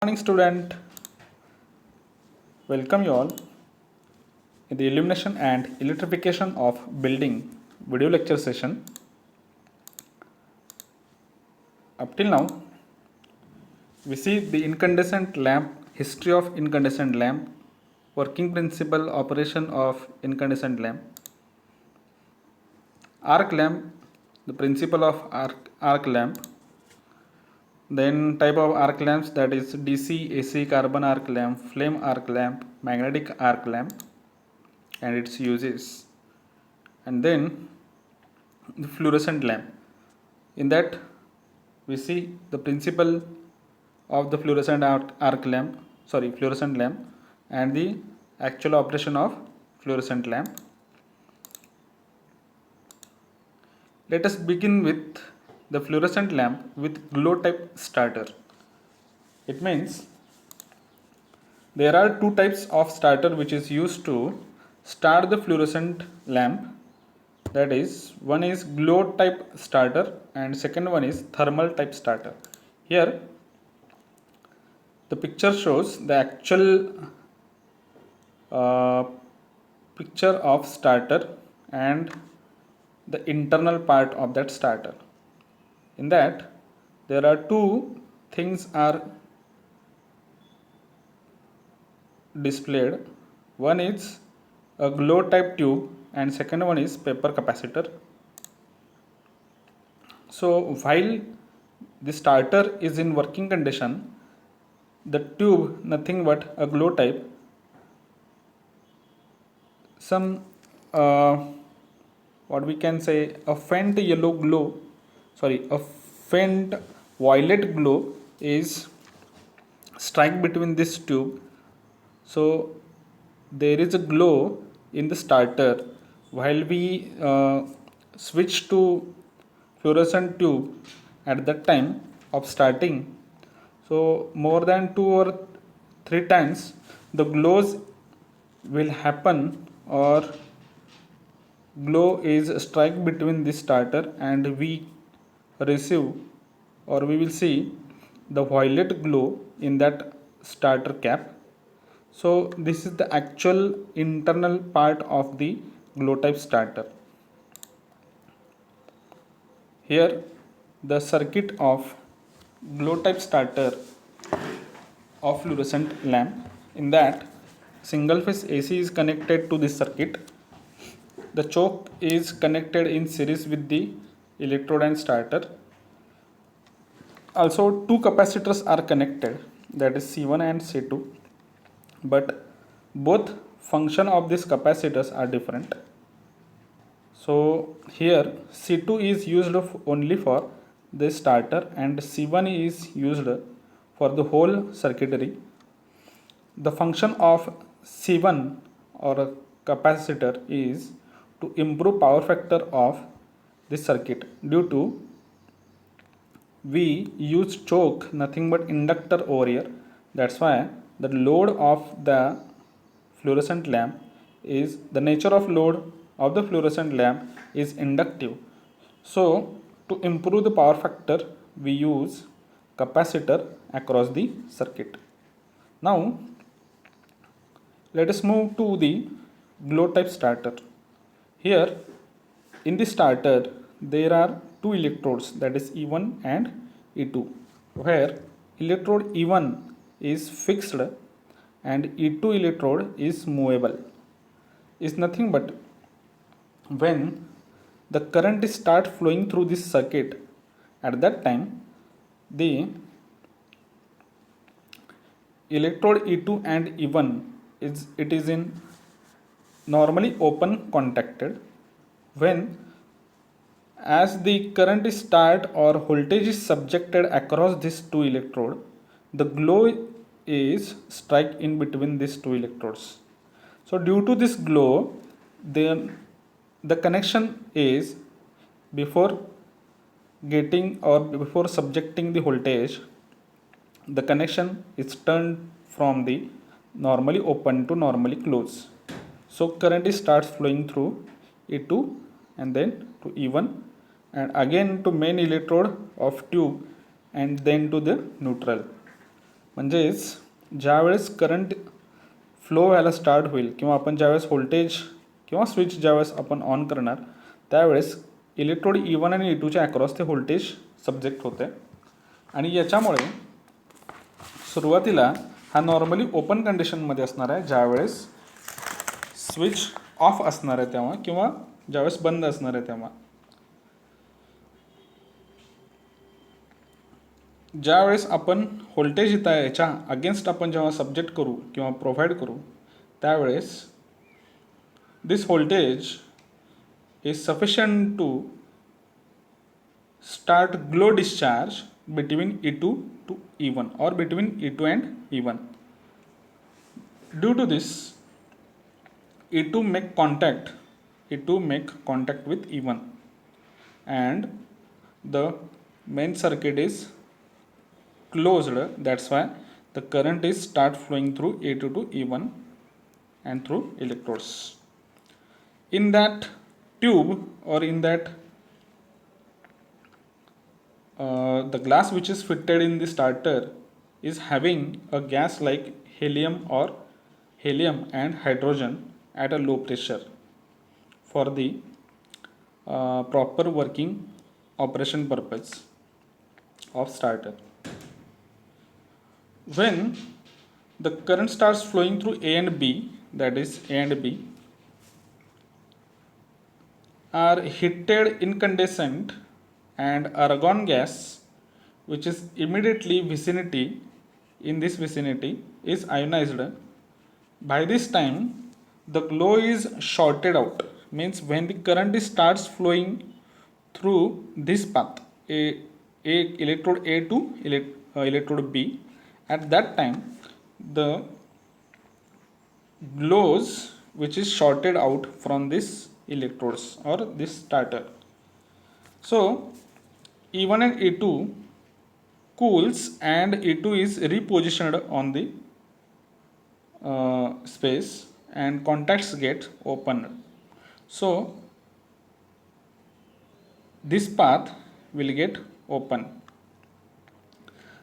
Morning student, welcome you all in the illumination and electrification of building video lecture session. Up till now we see the incandescent lamp, history of incandescent lamp, working principle, operation of incandescent lamp, arc lamp, the principle of arc lamp, then type of arc lamps, that is DC, AC, carbon arc lamp, flame arc lamp, magnetic arc lamp and its uses, and then the fluorescent lamp. In that we see the principle of the fluorescent lamp and the actual operation of fluorescent lamp. Let us begin with the fluorescent lamp with glow type starter. It means there are two types of starter which is used to start the fluorescent lamp. That is, one is glow type starter and second one is thermal type starter. Here the picture shows the actual picture of starter and the internal part of that starter. In that there are two things are displayed. One is a glow type tube and second one is paper capacitor. So while the starter is in working condition, the tube nothing but a glow type, some what we can say a faint violet glow is strike between this tube. So there is a glow in the starter while we switch to fluorescent tube at that time of starting. So more than 2 or 3 times the glows will happen, or glow is strike between this starter and we receive, or we will see the violet glow in that starter cap. So this is the actual internal part of the glow type starter. Here the circuit of glow type starter of fluorescent lamp. In that single phase AC is connected to this circuit. The choke is connected in series with the electrode and starter. Also two capacitors are connected, that is C1 and C2, but both function of these capacitors are different. So here C2 is used only for the starter and C1 is used for the whole circuitry. The function of C1 or a capacitor is to improve power factor of this circuit, due to we use choke nothing but inductor over here. That's why the load of the fluorescent lamp is, the nature of load of the fluorescent lamp is inductive. So to improve the power factor we use capacitor across the circuit. Now let us move to the glow type starter. Here in the starter there are two electrodes, that is E1 and E2, where electrode E1 is fixed and E2 electrode is movable. Is nothing but when the current start flowing through this circuit, at that time the electrode E2 and E1 is in normally open contacted. When as the current is start or voltage is subjected across this two electrode, the glow is strike in between these two electrodes. So due to this glow, then the connection is, before getting or before subjecting the voltage, the connection is turned from the normally open to normally close. So current starts flowing through E2 and then to E1 and again to main electrode of tube and then to the neutral. म्हणजेच ज्यावेळेस current flow व्हायला start होईल किंवा आपण ज्यावेळेस voltage किंवा switch ज्यावेळेस आपण ऑन करणार त्यावेळेस इलेक्ट्रोड E1 आणि E2च्या अक्रॉस ते व्होल्टेज सब्जेक्ट होते आणि याच्यामुळे सुरुवातीला हा नॉर्मली ओपन कंडिशनमध्ये असणार आहे ज्यावेळेस स्विच ऑफ असणार आहे तेव्हा किंवा ज्यावेळेस बंद असणार आहे तेव्हा. ज्यावेळेस आपण व्होल्टेज याच्या अगेन्स्ट आपण जेव्हा सब्जेक्ट करू किंवा प्रोव्हाइड करू त्यावेळेस this voltage is sufficient to start glow discharge between E2 to E1 or between E2 and E1. Due to this, E2 make contact with E1 and the main circuit is closed. That's why the current is start flowing through E2 to E1 and through electrodes. In that tube or in that the glass which is fitted in the starter is having a gas like helium and hydrogen at a low pressure for the proper working operation purpose of starter. When the current starts flowing through A and B, that is A and B are heated incandescent and argon gas which is immediately in this vicinity is ionized. By this time the glow is shorted out, means when the current starts flowing through this path electrode A to electrode B, at that time the glows which is shorted out from this electrodes or this starter. So E1 and E2 cools and E2 is repositioned on the space and contacts get opened. So this path will get open.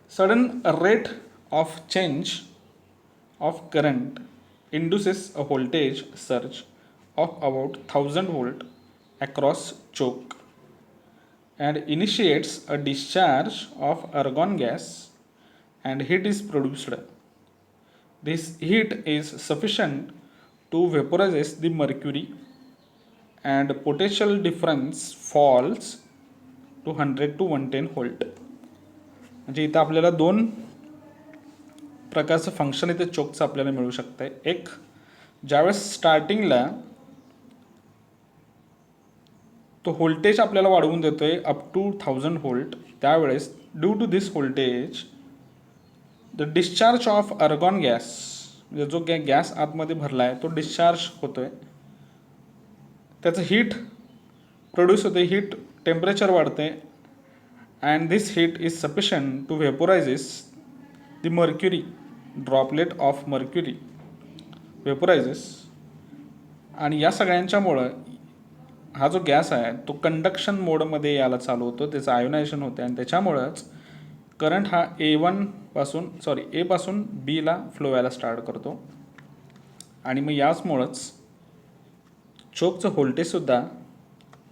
Sudden rate of change of current induces a voltage surge of about 1000 volt across choke and initiates a discharge of argon gas and heat is produced. This heat is sufficient to vaporize the mercury and potential difference falls to 100 to 110 volt. म्हणजे इथं आपल्याला दोन प्रकारचं function इथे चोकचं आपल्याला मिळू शकतं आहे. एक ज्यावेळेस स्टार्टिंगला तो व्होल्टेज आपल्याला वाढवून देतोय अप टू 1000 व्होल्ट, त्यावेळेस due to this voltage the discharge of argon gas, म्हणजे जो गॅस आतमध्ये भरला आहे तो डिस्चार्ज होतोय, त्याचं हीट प्रोड्यूस होते, हीट टेम्परेचर वाढते and this heat is sufficient to vaporises the mercury, droplet of mercury vaporises. आणि या सगळ्यांच्यामुळं हा जो गॅस आहे तो कंडक्शन मोडमध्ये यायला चालू होतो, त्याचं आयोनायझेशन होते आणि त्याच्यामुळंच करंट हा ए पासून बीला फ्लो व्हायला स्टार्ट करतो. आणि मग याचमुळंच चोकचं व्होल्टेजसुद्धा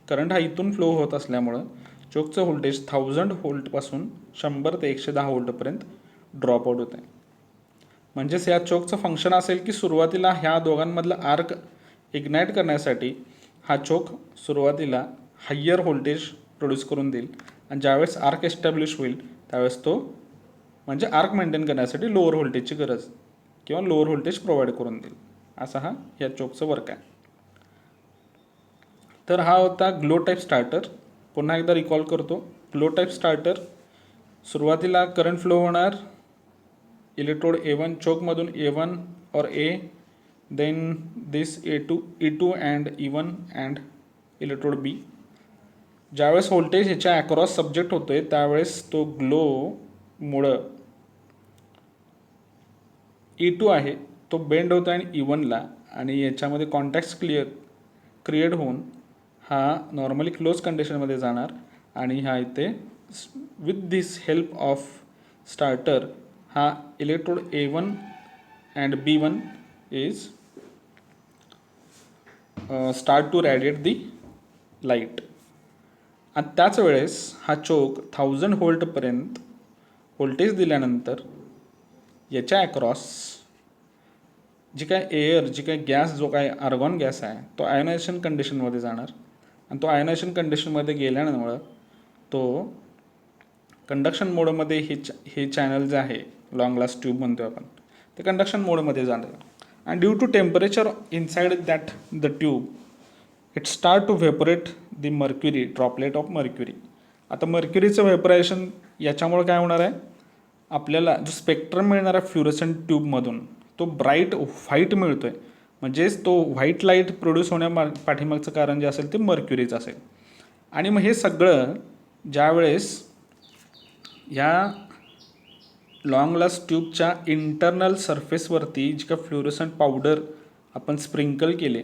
करंट हा इथून फ्लो होत असल्यामुळं चोकचं व्होल्टेज 1000 व्होल्टपासून 100 ते 110 व्होल्टपर्यंत ड्रॉप आउट होते. म्हणजेच या चोकचं फंक्शन असेल की सुरुवातीला ह्या दोघांमधलं आर्क इग्नाईट करण्यासाठी हा चोक सुरुवातीला हायर व्होल्टेज प्रोड्यूस करून देईल आणि ज्यावेळेस आर्क एस्टॅब्लिश होईल त्यावेळेस तो म्हणजे आर्क मेंटेन करण्यासाठी लोअर व्होल्टेजची गरज किंवा लोअर व्होल्टेज प्रोव्हाइड करून देईल, असा हा या चोकचं वर्क आहे. तर हा होता ग्लो टाईप स्टार्टर. पुन्हा एकदा रिकॉल करतो. ग्लो टाईप स्टार्टर सुरुवातीला करंट फ्लो होणार इलेक्ट्रोड A1 चोकमधून A1 और A, then this E2 and E1 and electrode B. ज्यावेळेस व्होल्टेज ह्याच्या अक्रॉस सब्जेक्ट होतोय त्यावेळेस तो ग्लो मुळं E2 आहे तो बेंड होतो आणि E1ला, आणि याच्यामध्ये कॉन्टॅक्ट्स क्रिएट होऊन हा नॉर्मली क्लोज कंडिशनमध्ये जाणार आणि हा इथे with this help of starter हा electrode A1 and B1 is start to radiate the light. आणि त्याच वेळेस हा चोक 1000 व्होल्टपर्यंत व्होल्टेज दिल्यानंतर याच्या अक्रॉस जी काय एअर, जी काय गॅस, जो काय आर्गॉन गॅस आहे तो आयोनायझेशन कंडिशनमध्ये जाणार आणि तो आयोनायझेशन कंडिशनमध्ये गेल्यामुळं तो कंडक्शन मोडमध्ये हे चॅनल जे आहे लॉंग लास्ट ट्यूब म्हणतो आपण ते कंडक्शन मोडमध्ये जाणार आणि due to temperature inside that the tube it start to evaporate the mercury, droplet of mercury. आता मर्क्युरीचं व्हेपोरायझेशन याच्यामुळे काय होणार आहे, आपल्याला जो स्पेक्ट्रम मिळणार आहे फ्लुरोसंट ट्यूबमधून तो ब्राईट व्हाईट मिळतो आहे. म्हणजेच तो व्हाईट लाईट प्रोड्यूस पाठीमागचं कारण जे असेल ते मर्क्युरीचं असेल. आणि मग हे सगळं ज्यावेळेस या लॉंग लास्ट ट्यूबच्या इंटरनल सरफेसवरती जी का फ्लुरोसंट पावडर आपण स्प्रिंकल केले,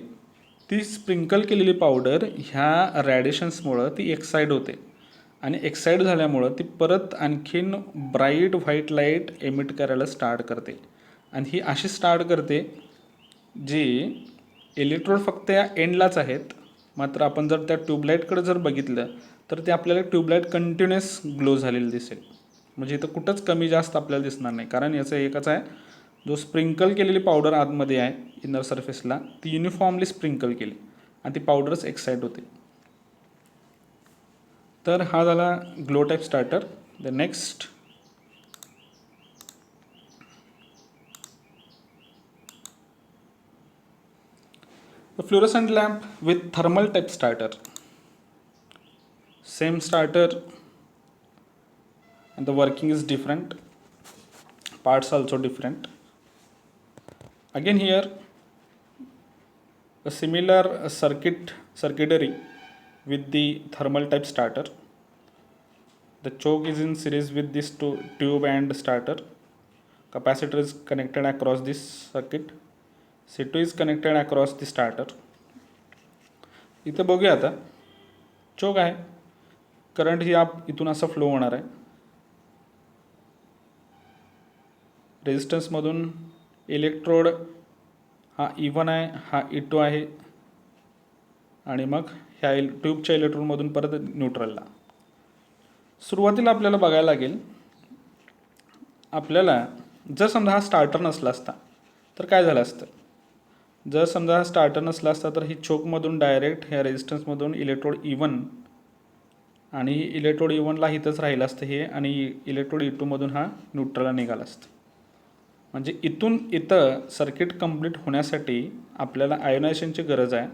ती स्प्रिंकल केलेली पावडर ह्या रॅडिएशन्समुळं ती एक्साईड होते आणि एक्साईड झाल्यामुळं ती परत आणखीन ब्राईट व्हाईट लाईट एमिट करायला स्टार्ट करते. आणि ही अशी स्टार्ट करते जी इलेक्ट्रोड फक्त या एंडलाच आहेत. मात्र आपण जर त्या ट्यूबलाईटकडे जर बघितलं तर ते आपल्याला ट्यूबलाईट कंटिन्युअस ग्लो झालेली दिसेल. म्हणजे इथं कुठंच कमी जास्त आपल्याला दिसणार नाही, कारण याचं एकच आहे, जो स्प्रिंकल केलेली पावडर आतमध्ये आहे इनर सरफेसला ती युनिफॉर्मली स्प्रिंकल केली आणि ती पावडरच एक्साईट होते. तर हा झाला glow type starter. The next the fluorescent lamp with thermal type starter. Same starter and the working is different, parts also different. Again here a similar circuitry with the thermal type starter. The choke is in series with this tube and starter. Capacitor is connected across this circuit. C2 is connected across the starter. इथं बघूया आता चोक आहे, current ही इथून असं flow होणार आहे. रेजिस्टन्समधून electrode हा E1 आहे, हा E2 आहे आणि मग ह्या ट्यूबच्या इलेक्ट्रोडमधून परत न्यूट्रलला. सुरुवातीला आपल्याला बघायला लागेल, आपल्याला जर समजा हा स्टार्टर नसला असता तर काय झालं असतं. जर समजा हा स्टार्टर नसला असता तर ही चोकमधून डायरेक्ट ह्या रेजिस्टन्समधून इलेक्ट्रोड E1 आणि इलेक्ट्रोड E1ला इथंच राहिलं असतं हे, आणि इलेक्ट्रोड E2मधून हा न्यूट्रलला निघाला असतं. म्हणजे इथून इथं सर्किट कंप्लीट होण्यासाठी आपल्याला आयोनायझेशनची गरज आहे.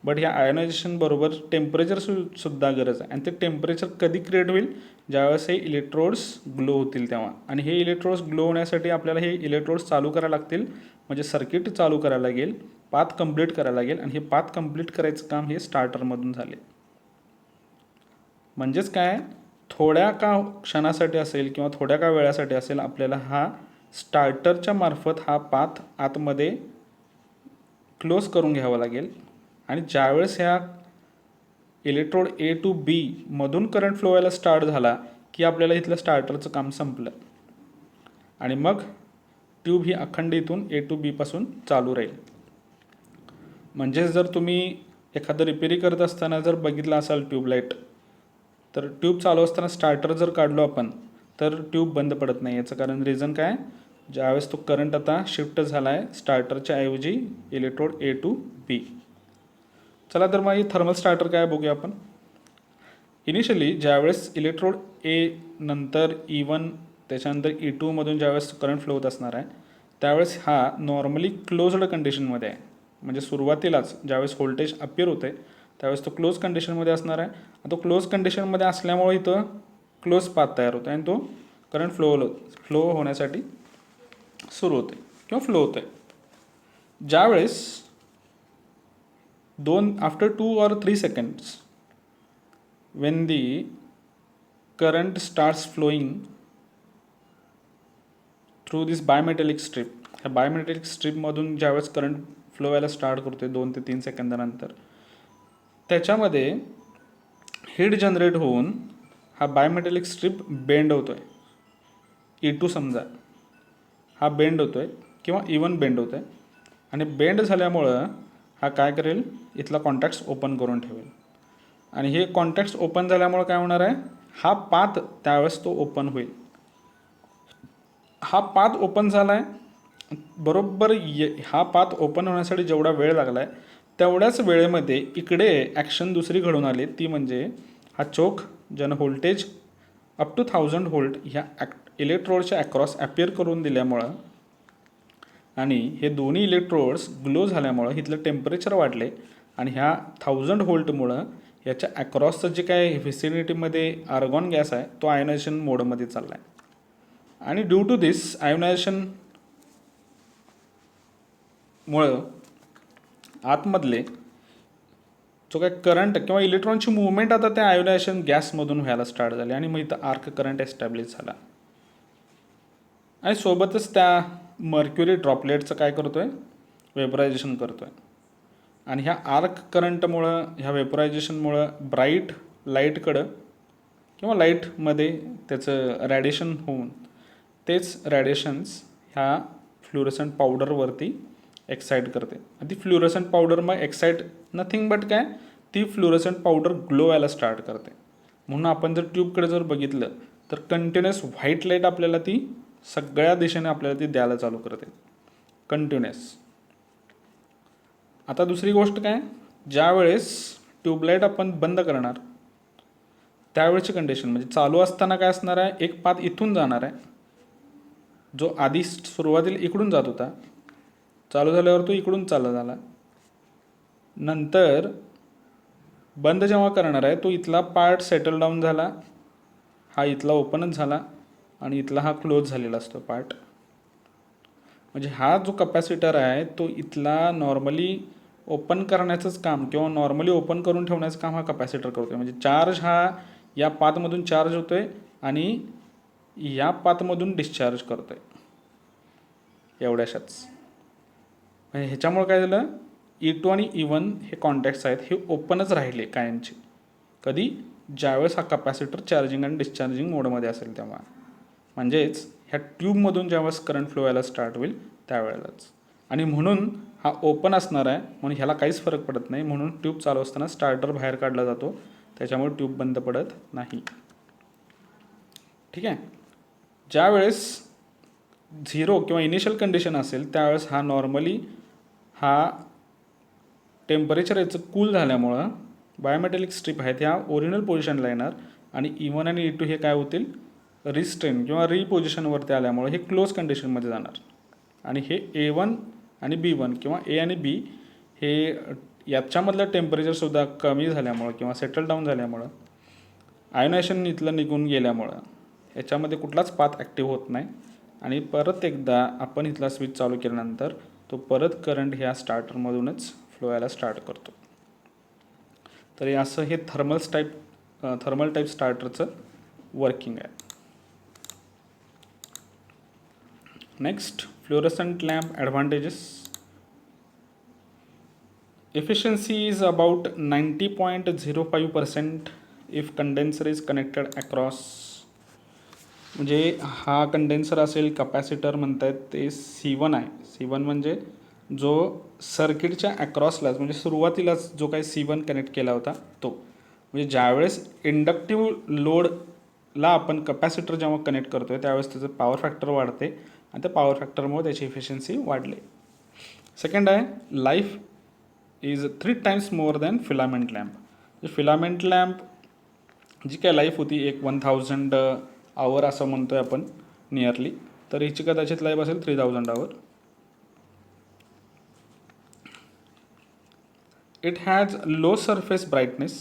बट ह्या आयोनायझेशनबरोबर टेम्परेचरसुद्धा गरज आहे. आणि ते टेम्परेचर कधी क्रिएट होईल, ज्यावेळेस हे इलेक्ट्रोड्स ग्लो होतील तेव्हा. आणि हे इलेक्ट्रोड्स ग्लो होण्यासाठी आपल्याला हे इलेक्ट्रोड्स चालू करायला लागतील. म्हणजे सर्किट चालू करायला लागेल, पाथ कंप्लीट करायला लागेल, आणि हे पाथ कंप्लीट करायचं काम हे स्टार्टरमधून झाले. म्हणजेच काय, थोड्या का क्षणासाठी असेल किंवा थोड्या का वेळासाठी असेल, आपल्याला हा स्टार्टरच्या मार्फत हा पाथ आतमध्ये क्लोज करून घ्यावा लागेल. आणि ज्यावेळेस ह्या इलेक्ट्रोड A to B मधून करंट फ्लो व्हायला स्टार्ट झाला की आपल्याला इथलं स्टार्टरचं काम संपलं आणि मग ट्यूब ही अखंड इथून A to B पासून चालू राहील. म्हणजेच जर तुम्ही एखादं रिपेरी करत असताना जर बघितलं असाल ट्यूबलाईट, तर ट्यूब चालू असताना स्टार्टर जर काढलो आपण तर ट्यूब बंद पडत नाही. याचं कारण रिझन काय, ज्यावेळेस तो करंट आता शिफ्ट झाला आहे स्टार्टरच्या ऐवजी इलेक्ट्रोड A to B. चला तर मग थर्मल स्टार्टर काय बघूया आपण. इनिशियली ज्यावेळेस इलेक्ट्रोड A नंतर E1 त्याच्यानंतर E2 मधून ज्यावेळेस करंट फ्लो होत असणार आहे, त्यावेळेस हा नॉर्मली क्लोज्ड कंडिशनमध्ये आहे. म्हणजे सुरुवातीलाच ज्यावेळेस व्होल्टेज अपियर होते त्यावेळेस तो क्लोज कंडिशनमध्ये असणार आहे. आणि तो क्लोज कंडिशनमध्ये असल्यामुळे इथं क्लोज पाथ तयार होतो आणि तो करंट फ्लो होण्यासाठी सुरू होते किंवा फ्लो होते. ज्यावेळेस after 2 or 3 seconds when the current starts flowing through this bimetallic strip, ह्या बायोमेटॅलिक स्ट्रीपमधून ज्यावेळेस करंट फ्लो व्हायला स्टार्ट करते 2 ते 3 सेकंदानंतर, त्याच्यामध्ये हीट जनरेट होऊन हा बायोमेटॅलिक स्ट्रीप बेंड होतोय. E2 समजा हा बेंड होतो आहे किंवा इवन बेंड होतो आहे आणि बेंड झाल्यामुळं हा काय करेल, इथला कॉन्टॅक्ट्स ओपन करून ठेवेल आणि हे कॉन्टॅक्ट्स ओपन झाल्यामुळं काय होणार आहे, हा पाथ त्यावेळेस तो ओपन होईल. हा पाथ ओपन झाला आहे बरोबर. हा पाथ ओपन होण्यासाठी जेवढा वेळ लागला आहे तेवढ्याच वेळेमध्ये इकडे ॲक्शन दुसरी घडून आली, ती म्हणजे हा चोक ज्यानं व्होल्टेज अप टू 1000 व्होल्ट ह्या इलेक्ट्रोडच्या अक्रॉस ॲपियर करून दिल्यामुळं आणि हे दोन्ही इलेक्ट्रोड्स ग्लो झाल्यामुळं इथलं टेम्परेचर वाढले आणि ह्या 1000 व्होल्टमुळं याच्या अक्रॉसचं जे काय व्हिसिनिटीमध्ये आर्गॉन गॅस आहे तो आयोनायझेशन मोडमध्ये चालला आहे आणि ड्यू टू दिस आयोनायझेशनमुळं आतमधले जो काय करंट किंवा इलेक्ट्रॉनची मुवमेंट आता त्या आयोनायझेशन गॅसमधून व्हायला स्टार्ट झाली आणि मग इथं आर्क करंट एस्टॅब्लिश झाला आणि सोबतच त्या मर्क्युरी ड्रॉपलेटचं काय करतो आहे, वेपरायझेशन करतो आहे आणि ह्या आर्क करंटमुळं, ह्या वेपरायझेशनमुळं ब्राईट लाईटकडं किंवा लाईटमध्ये त्याचं रॅडिएशन होऊन तेच रॅडिएशन्स ह्या फ्लुरोसंट पावडरवरती एक्साईट करते आणि ती फ्लुरोसंट पावडर मग एक्साईट नथिंग बट काय, ती फ्लुरोसंट पावडर ग्लो व्हायला स्टार्ट करते. म्हणून आपण जर ट्यूबकडे जर बघितलं तर कंटिन्युअस व्हाईट लाईट आपल्याला ती सगळ्या दिशेने आपल्याला ती द्यायला चालू करते कंटिन्युअस. आता दुसरी गोष्ट काय, ज्या वेळेस ट्यूबलाईट आपण बंद करणार त्यावेळेची कंडिशन म्हणजे चालू असताना काय असणार आहे, एक पाथ इथून जाणार आहे जो आधी सुरुवातीला इकडून जात होता, चालू झाल्यावर तो इकडून चालला झाला. नंतर बंद जेव्हा करणार आहे तो इथला पार्ट सेटल डाऊन झाला, हा इथला ओपनच झाला आणि इथला हा क्लोज झालेला असतो पार्ट. म्हणजे हा जो कपॅसिटर आहे तो इथला नॉर्मली ओपन करण्याचंच काम किंवा नॉर्मली ओपन करून ठेवण्याचं काम हा कपॅसिटर करतो आहे. म्हणजे चार्ज हा या पाथमधून चार्ज होतो आहे आणि या पाथमधून डिस्चार्ज करतो आहे एवढ्याशाच. म्हणजे ह्याच्यामुळे काय झालं, E2 आणि E1 हे कॉन्टॅक्ट्स आहेत हे ओपनच राहिले कायमचे. कधी, ज्यावेळेस हा कपॅसिटर चार्जिंग आणि डिस्चार्जिंग मोडमध्ये असेल तेव्हा. म्हणजेच ह्या ट्यूबमधून ज्यावेळेस करंट फ्लो व्हायला स्टार्ट होईल त्यावेळेलाच. आणि म्हणून हा ओपन असणार आहे म्हणून ह्याला काहीच फरक पडत नाही, म्हणून ट्यूब चालू असताना स्टार्टर बाहेर काढला जातो, त्याच्यामुळे ट्यूब बंद पडत नाही. ठीक आहे. ज्यावेळेस 0 किंवा इनिशियल कंडिशन असेल त्यावेळेस हा नॉर्मली हा टेम्परेचर याचं कूल झाल्यामुळं बायोमेटॅलिक स्ट्रिप आहेत ह्या ओरिजिनल पोझिशनला येणार आणि E1 आणि E2 हे काय होतील, रिस्ट्रेन किंवा रिपोजिशनवरती आल्यामुळे हे क्लोज कंडिशनमध्ये जाणार आणि हे A1 आणि B1 किंवा A आणि B हे याच्यामधलं टेम्परेचरसुद्धा कमी झाल्यामुळं किंवा सेटल डाऊन झाल्यामुळं आयोनायझेशन इथलं निघून गेल्यामुळं याच्यामध्ये कुठलाच पाथ ॲक्टिव्ह होत नाही आणि परत एकदा आपण इथला स्विच चालू केल्यानंतर तो परत करंट ह्या स्टार्टरमधूनच फ्लो व्हायला स्टार्ट करतो. तर असं हे थर्मल टाईप स्टार्टरचं वर्किंग आहे. Next, fluorescent lamp advantages. Efficiency is about 90.05% if condenser is connected across. म्हणजे हा कंडेन्सर असेल, कपॅसिटर म्हणतायत ते C1 आहे. C1 म्हणजे जो सर्किटच्या अक्रॉसलाच म्हणजे सुरुवातीलाच जो काही C1 कनेक्ट केला होता तो. म्हणजे ज्यावेळेस इंडक्टिव्ह लोडला आपण कपॅसिटर जेव्हा कनेक्ट करतो आहे त्यावेळेस त्याचं पॉवर फॅक्टर वाढते आणि त्या पॉवर फॅक्टरमुळे त्याची इफिशियन्सी वाढली. सेकंड आहे, life is 3 times more than filament lamp. Filament lamp जी काय लाईफ होती एक 1000 आवर असं म्हणतो आहे आपण नियरली, तर हिची कदाचित लाईफ असेल 3000 hour. It has low surface brightness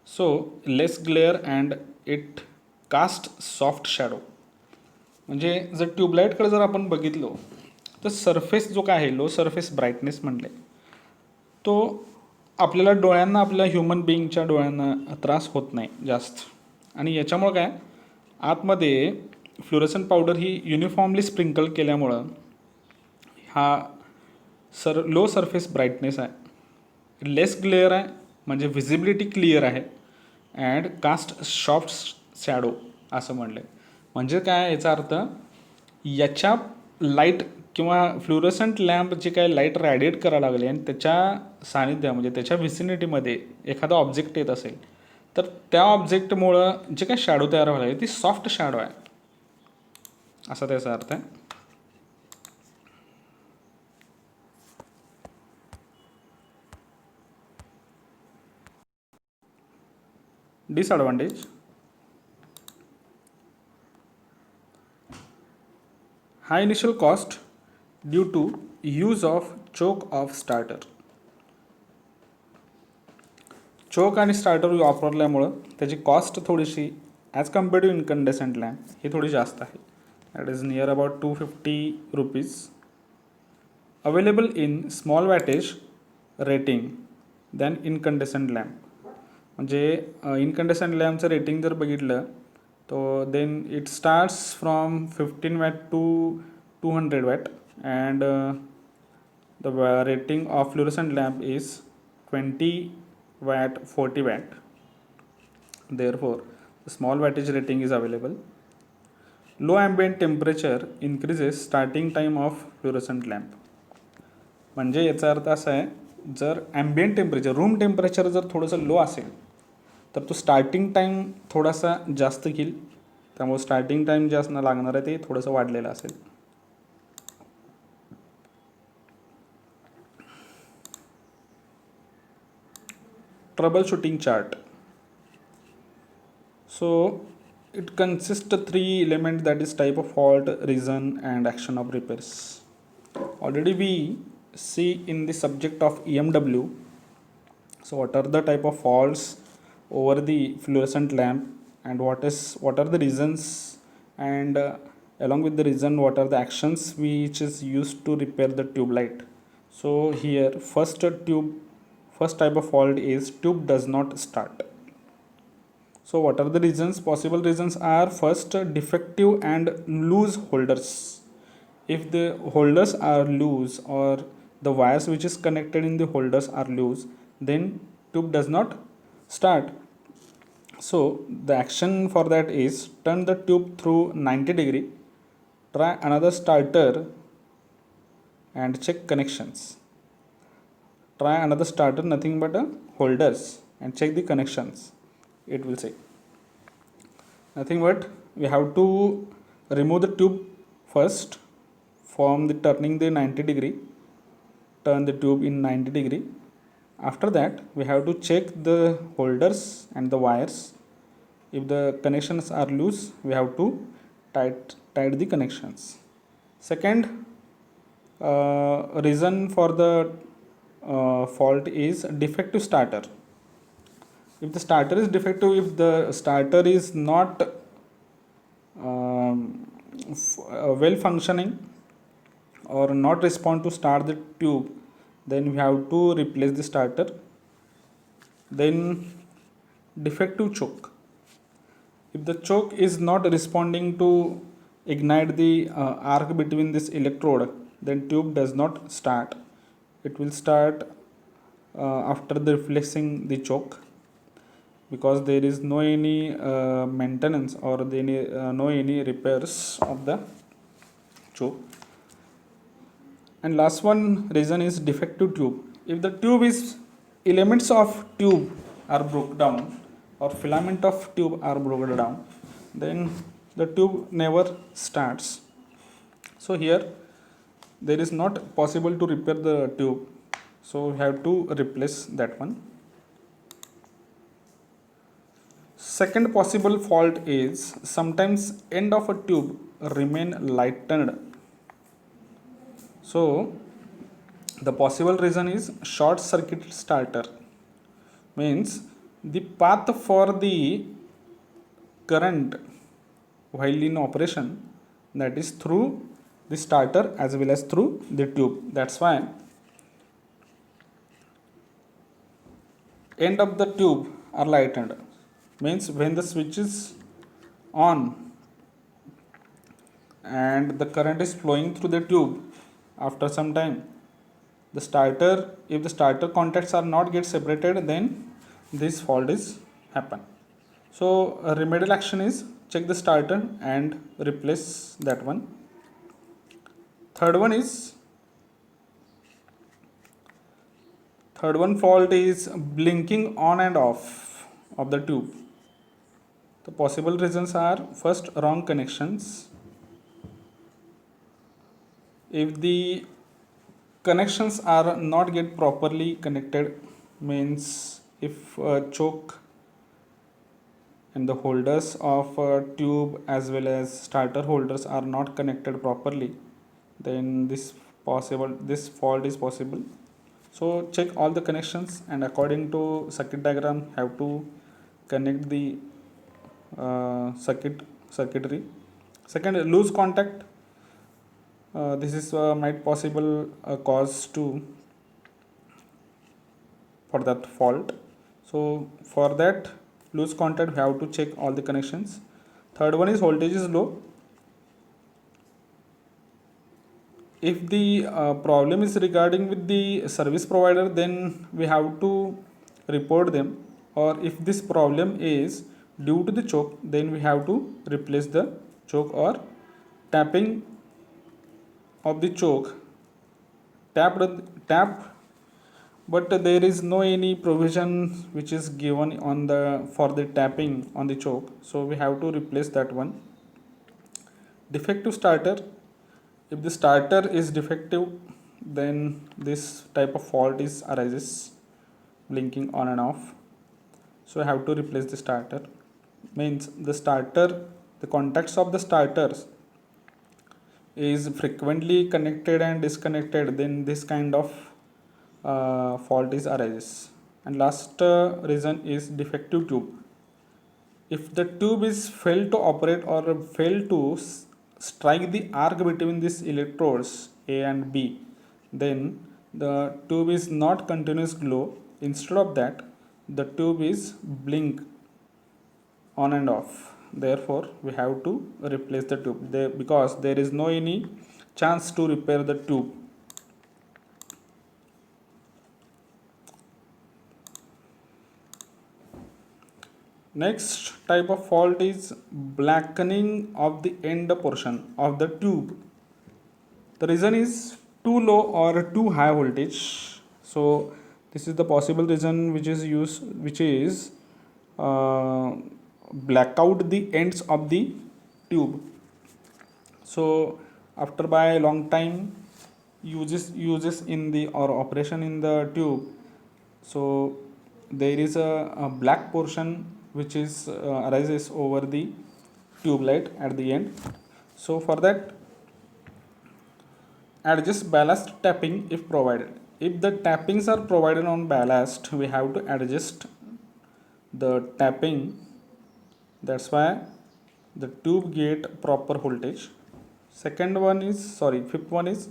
so less glare and it cast soft shadow. म्हणजे जर ट्यूबलाईटकडे जर आपण बघितलो तर सरफेस जो काय आहे, लो सरफेस ब्राईटनेस म्हणले, तो आपल्याला डोळ्यांना, आपल्या ह्युमन बिईंगच्या डोळ्यांना त्रास होत नाही जास्त. आणि याच्यामुळं काय, आतमध्ये फ्लोरोसंट पावडर ही युनिफॉर्मली स्प्रिंकल केल्यामुळं हा लो सरफेस ब्राईटनेस आहे, लेस ग्लेअर आहे म्हणजे व्हिजिबिलिटी क्लिअर आहे अँड कास्ट सॉफ्ट शॅडो असं म्हणलं आहे. म्हणजे काय याचा अर्थ, याच्या लाईट किंवा फ्लुरोसंट लॅम्प जे काही लाईट रॅडिएट करायला लागले आणि त्याच्या सानिध्या म्हणजे त्याच्या व्हिसिनिटीमध्ये एखादा ऑब्जेक्ट येत असेल तर त्या ऑब्जेक्टमुळं जे काही शॅडो तयार व्हायला लागले ती सॉफ्ट शॅडो आहे असा त्याचा अर्थ आहे. Disadvantage, high initial cost due to use of choke of starter. Choke आणि स्टार्टर वापरल्यामुळं त्याची कॉस्ट थोडीशी as compared to incandescent lamp ही थोडी जास्त आहे. That is near about 250 rupees. Available in small wattage rating than incandescent lamp. म्हणजे incandescent लॅम्पचं रेटिंग जर बघितलं तो then it starts from 15 watt to 200 watt and the rating of fluorescent lamp is 20 watt 40 watt. Therefore the small wattage rating is available. Low ambient temperature increases starting time of fluorescent lamp. म्हणजे याचा अर्थ असा आहे जर ambient temperature room temperature जर थोडंसं लो असेल तर तो स्टार्टिंग टाईम थोडासा जास्त घेईल, त्यामुळे स्टार्टिंग टाईम जे असणं लागणार आहे ते थोडंसं वाढलेलं असेल. Troubleshooting chart. So it consists of 3 elements, that is type of fault, reason and action of repairs. Already we see in the subject of EMW. So what are the type of faults over the fluorescent lamp and what are the reasons and along with the reason what are the actions which is used to repair the tube light. So here first type of fault is tube does not start. So what are the reasons? Possible reasons are first defective and loose holders. If the holders are loose or the wires which is connected in the holders are loose, then tube does not start. So the action for that is turn the tube through 90 degree, try another starter and check connections. Try another starter, nothing but holders, and check the connections. It will say nothing but we have to remove the tube first from the turning the 90 degree, turn the tube in 90 degree. After that we have to check the holders and the wires. If the connections are loose we have to tight the connections. Second reason for the fault is defective starter. If the starter is defective, if the starter is not well functioning or not respond to start the tube, then we have to replace the starter. Then defective choke. If the choke is not responding to ignite the arc between this electrode, then tube does not start. It will start after the replacing the choke, because there is no any maintenance or no any repairs of the choke. And last one reason is defective tube. If the tube is elements of tube are broken down or filament of tube are broken down, then the tube never starts. So here there is not possible to repair the tube, so we have to replace that one. Second possible fault is sometimes end of a tube remain lightened. So the possible reason is short circuit starter, means the path for the current while in operation, that is through the starter as well as through the tube. That's why end of the tube are lightened, means when the switch is on and the current is flowing through the tube, after some time the starter, if the starter contacts are not get separated, then this fault is happen. So a remedial action is check the starter and replace that one. Third one is third one fault is blinking on and off of the tube. The possible reasons are: first, wrong connections. If the connections are not get properly connected, means if choke and the holders of tube as well as starter holders are not connected properly, then this fault is possible. So check all the connections, and according to circuit diagram have to connect the circuitry. Second, loose contact. This is might possible cause to for that fault. So for that loose contact we have to check all the connections. Third one is voltage is low. If the problem is regarding with the service provider, then we have to report them, or if this problem is due to the choke, then we have to replace the choke, or tapping of the choke tap, but there is no any provision which is given on the for the tapping on the choke, so we have to replace that one. Defective starter. If the starter is defective, then this type of fault is arises, blinking on and off. So I have to replace the starter. Means the starter, the contacts of the starters is frequently connected and disconnected, then this kind of fault is arises. And last reason is defective tube. If the tube is failed to operate or failed to strike the arc between these electrodes A and B, then the tube is not continuous glow. Instead of that, the tube is blink on and off. Therefore we have to replace the tube because there is no any chance to repair the tube. Next type of fault is blackening of the end portion of the tube. The reason is too low or too high voltage. So this is the possible reason which is black out the ends of the tube. So after by a long time uses in the or operation in the tube, so there is a black portion which is arises over the tube light at the end. So for that, adjust ballast tapping if provided. If the tappings are provided on ballast, we have to adjust the tapping. That's why the tube get proper voltage. Fifth one is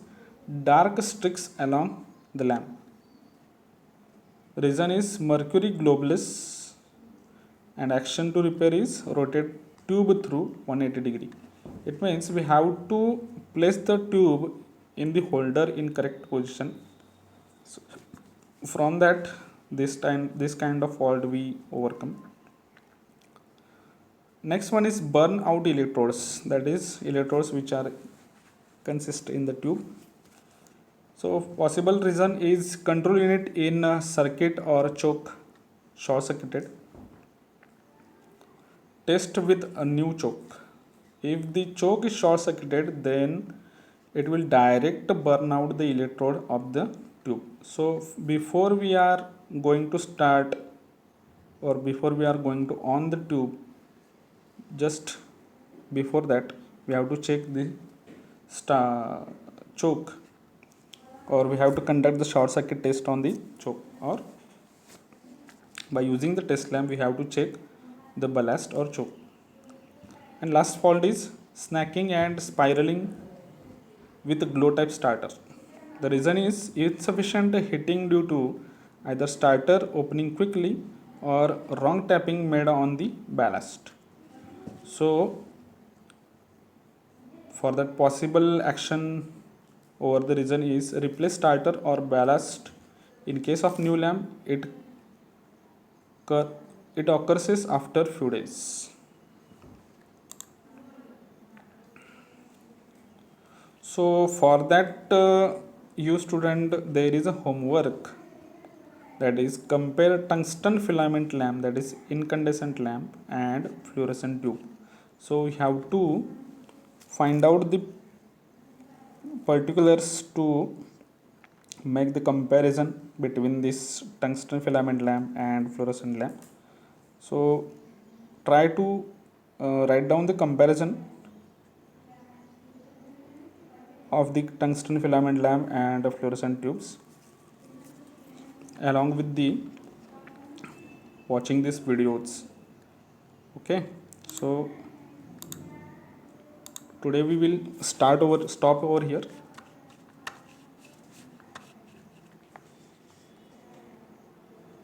dark streaks along the lamp. Reason is mercury globulus, and action to repair is rotate tube through 180 degree. It means we have to place the tube in the holder in correct position. So from that, this kind of fault we overcome. Next one is burn out electrodes, that is electrodes which are consist in the tube. So possible reason is control unit in circuit or choke short circuited. Test with a new choke. If the choke is short circuited, then it will direct burn out the electrode of the tube. So before we are going to start or before we are going to on the tube, just before that we have to check the choke, or we have to conduct the short circuit test on the choke, or by using the test lamp we have to check the ballast or choke. And last fault is snacking and spiraling with glow type starter. The reason is insufficient heating due to either starter opening quickly or wrong tapping made on the ballast. So for that possible action over the reason is replace starter or ballast. In case of new lamp, it occurs after few days. So for that, you student, there is a homework, that is compare tungsten filament lamp, that is incandescent lamp, and fluorescent tube. So you have to find out the particulars to make the comparison between this tungsten filament lamp and fluorescent lamp. So try to write down the comparison of the tungsten filament lamp and fluorescent tubes along with the watching these videos. Okay, so today we will stop over here.